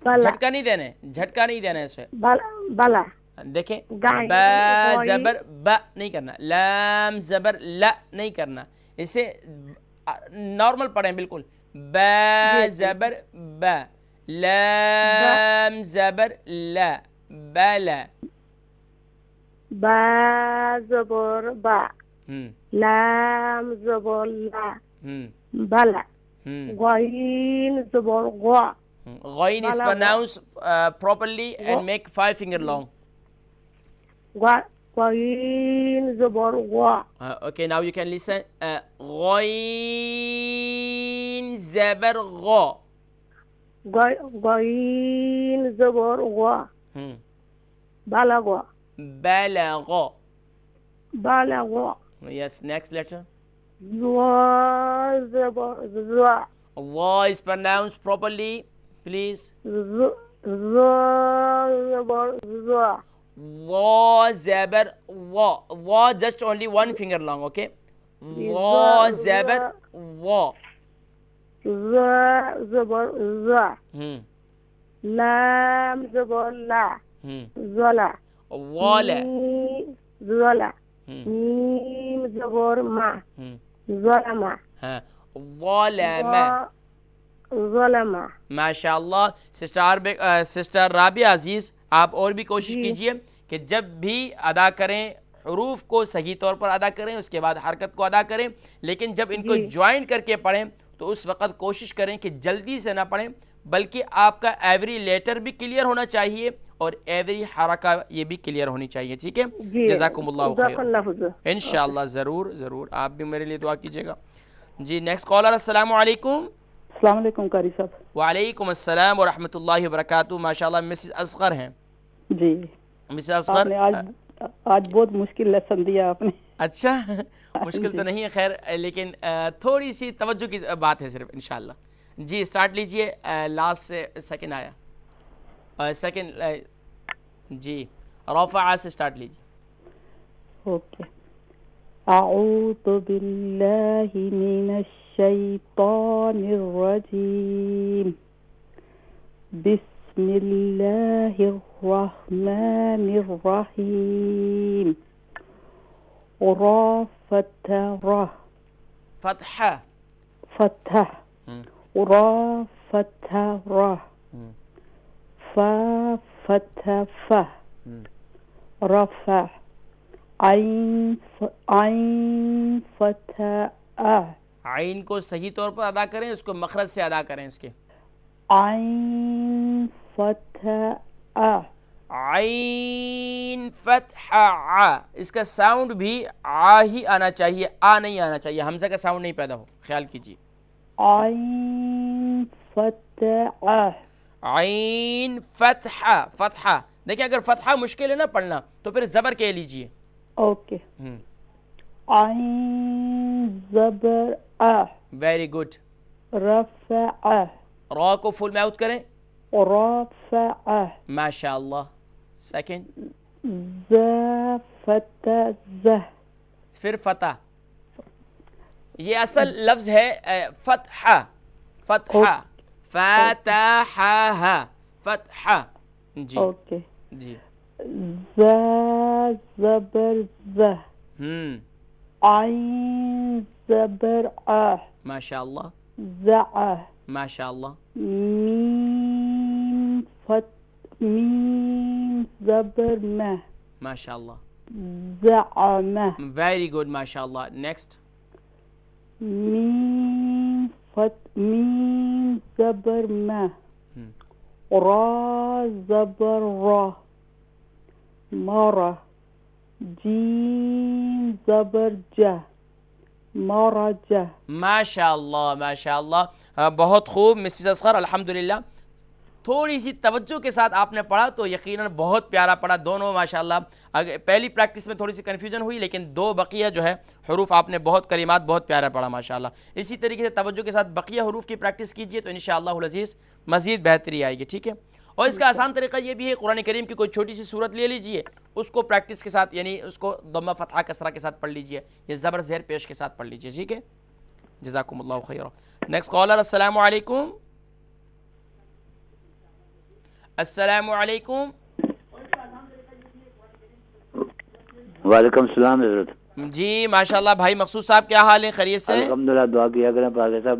جھٹکا نہیں دینا ہے, جھٹکا نہیں دینا ہے اس میں. بلا دیکھیں, با زبر با نہیں کرنا, لام زبر لا نہیں کرنا, اسے نارمل پڑھیں بالکل. با زبر با, لام زبر لا, بلا. با زبر با, لام زبر لا, بلا. غین زبر غا. Ghain is pronounced properly and make 5 finger long. غین زبر غا. Okay, now you can listen. Ghain zabar gha. غین زبر غا. بلغ. Balagha. بلغ. Yes, next letter. زوا زبر زوا. Wa is pronounced properly, please. زوا زبر زوا. Wa zabar wa. Wa just only 1 finger long, okay? Wa zabar wa. زا زبر زا. لام زبر لا. زلا. Wala. زلا. میم زبر ما. ظلما. ظلما. ظلما. ماشاءاللہ. سسٹر رابعہ عزیز, آپ اور بھی کوشش کیجئے کہ جب بھی ادا کریں حروف کو صحیح طور پر ادا کریں, اس کے بعد حرکت کو ادا کریں, لیکن جب ان کو جوائن کر کے پڑھیں تو اس وقت کوشش کریں کہ جلدی سے نہ پڑھیں, بلکہ آپ کا ایوری لیٹر بھی کلیئر ہونا چاہیے اور ایوری حرکہ یہ بھی کلیئر ہونی چاہیے. ٹھیک ہے, جزاکم اللہ خیر. انشاءاللہ ضرور ضرور, آپ بھی میرے لیے دعا کیجیے گا. جی نیکسٹ کالر. السلام علیکم. السلام علیکم قاری صاحب. وعلیکم السلام ورحمۃ اللہ وبرکاتہ. ماشاءاللہ مسز اصغر ہیں. جی مسز اصغر, آج بہت مشکل لیسن دیا آپ نے. اچھا, مشکل تو نہیں ہے خیر, لیکن تھوڑی سی توجہ کی بات ہے صرف انشاءاللہ. جی اسٹارٹ لیجئے, لاسٹ سے سیکنڈ آیا, سیکنڈ. جی رفع سے اسٹارٹ لیجئے. اوکے. اعوذ باللہ من الشیطان الرجیم. بسم اللہ الرحمن الرحیم. را فتح را. فتحہ. فتح. را فتح را. فا فتح فا. رفع. عین فتح آ. عین کو صحیح طور پر ادا کریں, اس کو مخرج سے ادا کریں. اس کے عین فتح آ. عین فتح آ, اس کا ساؤنڈ بھی آ ہی آنا چاہیے, آ نہیں آنا چاہیے, حمزہ کا ساؤنڈ نہیں پیدا ہو, خیال کیجیے. عین فتح آ. عین فتحہ. فتحہ دیکھیں, اگر فتحہ مشکل ہے نا پڑھنا تو پھر زبر کہہ لیجئے. اوکے. عین زبر آ. Very good. رفع. را کو فل میں آؤٹ کریں. رفع. ماشاءاللہ. سیکنڈ. ز فتح ز. پھر فتح. یہ اصل لفظ ہے فتحہ. فتحہ. فتحہ. فتحہ. جی اوکے. جی. ز زبر ز. عین زبر آ. ماشاءاللہ. زع. ماشاءاللہ. میم میم زبر مہ ماشاءاللہ. زعمہ ویری گڈ ماشاءاللہ. نیکسٹ. میم زبر مہ را زبر را مرہ جیم زبر جہ مرجہ. ماشاءاللہ ماشاءاللہ. بہت خوب مسز اصغر، الحمدللہ. تھوڑی سی توجہ کے ساتھ آپ نے پڑھا تو یقیناً بہت پیارا پڑھا دونوں ماشاءاللہ. پہلی پریکٹس میں تھوڑی سی کنفیوژن ہوئی، لیکن دو بقیہ جو ہے حروف آپ نے بہت کلمات بہت پیارا پڑھا ماشاءاللہ. اسی طریقے سے توجہ کے ساتھ بقیہ حروف کی پریکٹس کیجئے تو انشاءاللہ العزیز مزید بہتری آئے گی. ٹھیک ہے. اور اس کا آسان طریقہ یہ بھی ہے، قرآن کریم کی کوئی چھوٹی سی صورت لے لیجئے، اس کو پریکٹس کے ساتھ یعنی اس کو ضمہ فتحہ کسرہ کے ساتھ پڑھ لیجئے یا زبر زیر پیش کے ساتھ پڑھ لیجئے. ٹھیک ہے. جزاکم اللہ خیرا. Next caller. السلام علیکم. السلام علیکم. وعلیکم السلام حضرت. جی ماشاءاللہ بھائی مقصود صاحب، کیا حال ہے؟ خیریت سے؟ الحمدللہ. دعا کیا کریں پاکر صاحب،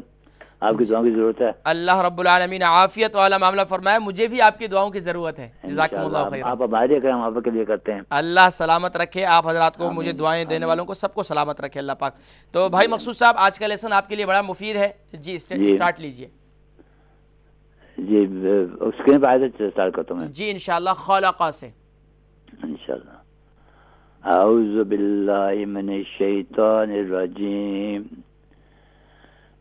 آپ کی دعاؤں کی ضرورت ہے. اللہ رب العالمین عافیت والا معاملہ فرمائے. مجھے بھی آپ کی دعاؤں کی ضرورت ہے. جزاکم اللہ خیر. آپ ہمارے کریں، ہم آپ کے لیے کرتے ہیں. اللہ سلامت رکھے آپ حضرات کو، مجھے دعائیں دینے والوں کو سب کو سلامت رکھے اللہ پاک. تو بھائی مقصود صاحب، آج کا لیسن آپ کے لیے بڑا مفید ہے. جی اسٹارٹ لیجئے. جی اسکرین پہ آئے تھے، اسٹارٹ کرتا ہوں میں. جی انشاءاللہ. خلق سے. انشاءاللہ. اعوذ باللہ من الشیطان الرجیم،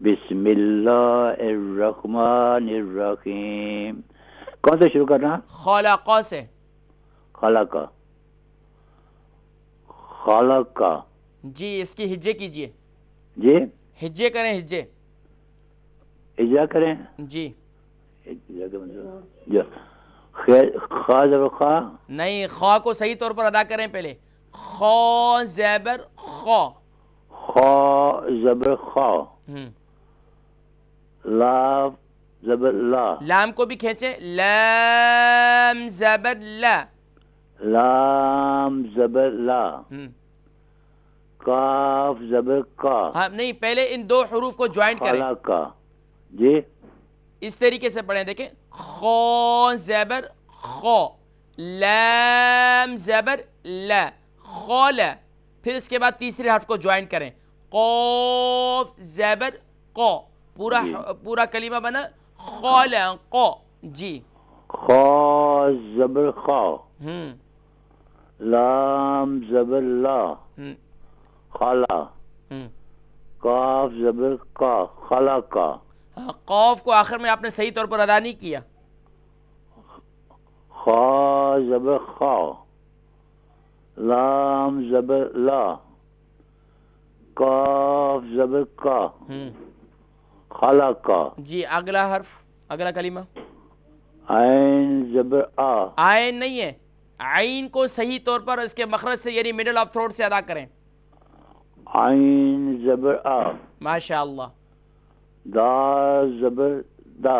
بسم اللہ الرحمن الرحیم. کون سے شروع کرنا؟ خلق سے. خلق. خلق. جی اس کی ہجے کیجئے. جی ہجے کریں، ہجے. اجرا کریں. جی خا زبر خا. نہیں، خواہ کو صحیح طور پر ادا کریں پہلے. خا زبر خا. خا زبر خا. لا زبر لا. لام کو بھی کھینچیں. لام زبر لا. لام زبر لا. کاف زبر کا. ہاں نہیں، پہلے ان دو حروف کو جوائن کریں. خلق. جی اس طریقے سے پڑھیں. دیکھیں، خا زبر خا، لام زبر لا، خال. پھر اس کے بعد تیسرے حرف کو جوائن کریں. قاف زبر قا. پورا کلمہ بنا خالق. جی. خا زبر خا. لام زبر لا. خلا. کاف زبر کا. خلق. قاف کو آخر میں آپ نے صحیح طور پر ادا نہیں کیا. خا زبر خا. لام زبر لا. کاف زبر کا. خلق. جی اگلا حرف، اگلا کلمہ. عین زبر آ. عین نہیں ہے، عین کو صحیح طور پر اس کے مخرج سے یعنی میڈل آف تھروٹ سے ادا کریں. عین زبر آ. ماشاءاللہ. دا زبر دا.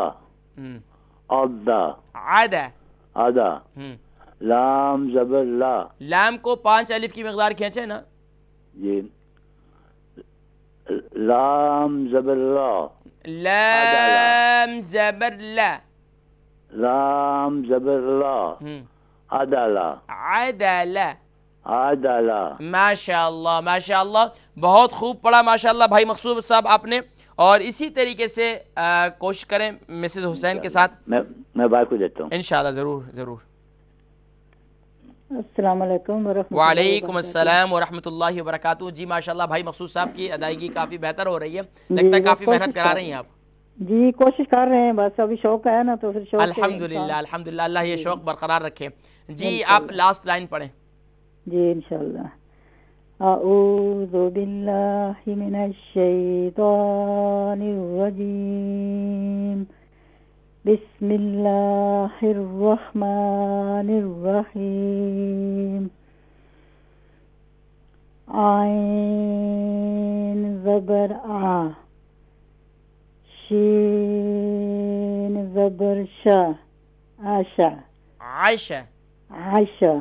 ادا. عدا. ادا. لام زبر لا. لام کو 5 الف کی مقدار کھینچے نا. جی لام زبر لا. لام زبر لا. لام زبر لا. عدلا. عدلا. عدلا. ماشاءاللہ ماشاءاللہ. بہت خوب پڑھا ماشاءاللہ بھائی مقصود صاحب آپ نے. اور اسی طریقے سے کوشش کریں مسز حسین کے ساتھ. میں بھائی کو دیتا ہوں انشاءاللہ. ضرور ضرور. السلام علیکم ورحمۃ اللہ. وعلیکم السلام ورحمۃ اللہ وبرکاتہ. جی ماشاءاللہ بھائی مقصود صاحب کی ادائیگی کافی بہتر ہو رہی ہے. لگتا ہے کافی محنت کرا رہی ہیں آپ. جی کوشش کر رہے ہیں، بس ابھی شوق ہے نا تو پھر شوق. الحمدللہ الحمدللہ. اللہ یہ شوق برقرار رکھے. جی آپ لاسٹ لائن پڑھیں. جی انشاءاللہ. اعوذ باللہ من الشیطان الرجیم، بسم اللہ الرحمن الرحیم. عین زبر آ، شین زبر شا، عاشا. عائشہ. عائشہ.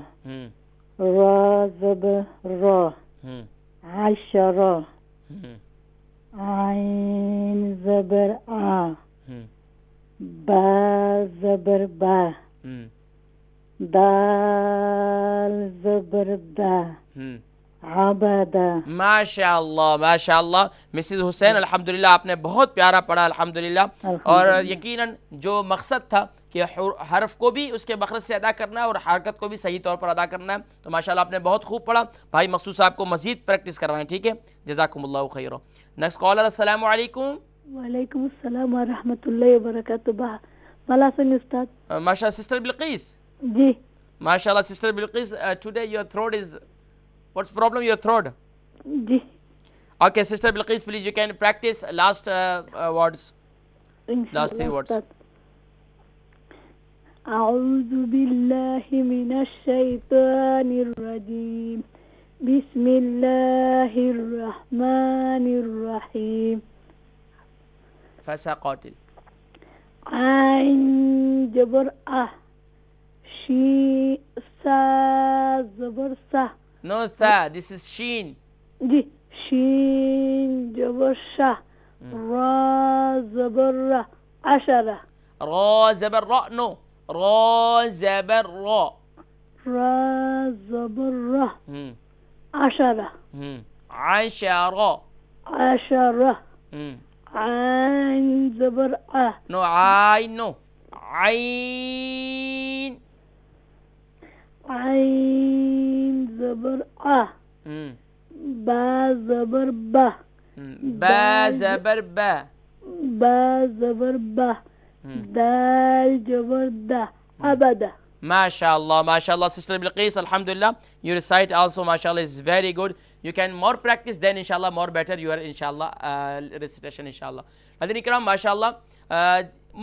را زبر را، عشرہ. عین زبر آ، با زبر با، دال زبر دا عبدا. ماشاء اللہ مسز حسین الحمدللہ آپ نے بہت پیارا پڑھا الحمدللہ. اور یقیناً جو مقصد تھا کہ حرف کو بھی اس کے مخرج سے ادا کرنا ہے اور حرکت کو بھی صحیح طور پر ادا کرنا ہے، تو ماشاءاللہ آپ نے بہت خوب پڑھا. بھائی مقصود صاحب کو مزید پریکٹس کروائیں، ٹھیک ہے؟ جزاکم اللہ خیر. Next caller. السلام علیکم. وعلیکم السلام ورحمۃ اللہ وبرکاتہ. بھلا سن استاد. ماشاء اللہ سسٹر بلقیس. جی ماشاء اللہ sister Bilqis, today your throat is, what's problem your throat? جی. Okay sister Bilqis, please you can practice last words, last 3 words. أعوذ بالله من الشيطان الرجيم. بسم الله الرحمن الرحيم. فسقاتل. عين جبر شي سا زبر سا. No tha, this is sheen. جی. شين جبر شا. را زبر را. عشرة. را زبر را. No. را زبر را. را زبر را. عشرة. عشرة. عشرة. عين زبر No عين. No عين. عين زبر با زبر با. با زبر با. با زبر با. دال جبر دا. أبدا. MashaAllah sister Bilqis, alhamdulillah your recite also mashallah is very good. You can more practice, then inshallah more better your inshallah recitation inshallah. حضرین کرام ماشاءاللہ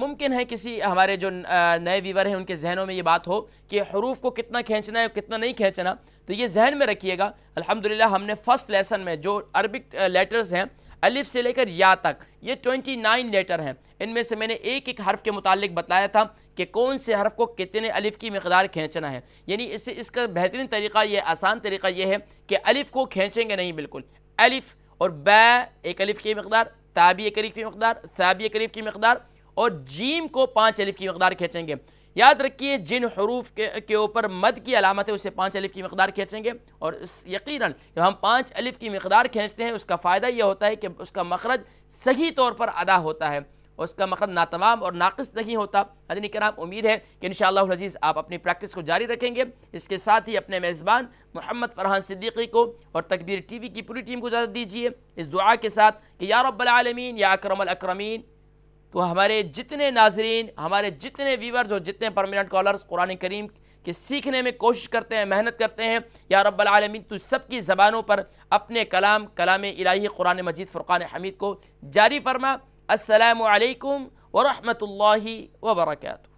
ممکن ہے کسی ہمارے جو نئے ویور ہیں ان کے ذہنوں میں یہ بات ہو کہ حروف کو کتنا کھینچنا ہے کتنا نہیں کھینچنا، تو یہ ذہن میں رکھیے گا. الحمدللہ ہم نے فرسٹ لیسن میں جو عربک لیٹرز ہیں الف سے لے کر یا تک یہ 29 لیٹر ہیں، ان میں سے میں نے ایک ایک حرف کے متعلق بتایا تھا کہ کون سے حرف کو کتنے الف کی مقدار کھینچنا ہے. یعنی اس کا بہترین طریقہ یہ آسان طریقہ یہ ہے کہ الف کو کھینچیں گے نہیں، بالکل الف اور با ایک الف کی مقدار، تا بھی ایک الف کی مقدار، ثا بھی ایک الف کی مقدار، اور جیم کو 5 الف کی مقدار کھینچیں گے. یاد رکھیے جن حروف کے اوپر مد کی علامت ہے اسے 5 الف کی مقدار کھینچیں گے. اور یقیناً جب ہم 5 الف کی مقدار کھینچتے ہیں اس کا فائدہ یہ ہوتا ہے کہ اس کا مخرج صحیح طور پر ادا ہوتا ہے، اس کا مخرج ناتمام اور ناقص نہیں ہوتا. حضرین کرام امید ہے کہ انشاءاللہ العزیز آپ اپنی پریکٹس کو جاری رکھیں گے. اس کے ساتھ ہی اپنے میزبان محمد فرحان صدیقی کو اور تکبیر ٹی وی کی پوری ٹیم کو اجازت دیجیے اس دعا کے ساتھ کہ یا رب العالمین یا اکرم الاکرمین، تو ہمارے جتنے ناظرین، ہمارے جتنے ویورز اور جتنے پرماننٹ کالرز قرآن کریم کے سیکھنے میں کوشش کرتے ہیں، محنت کرتے ہیں، یا رب العالمین تو سب کی زبانوں پر اپنے کلام الہی قرآن مجید فرقان حمید کو جاری فرما. السلام علیکم ورحمۃ اللہ وبرکاتہ.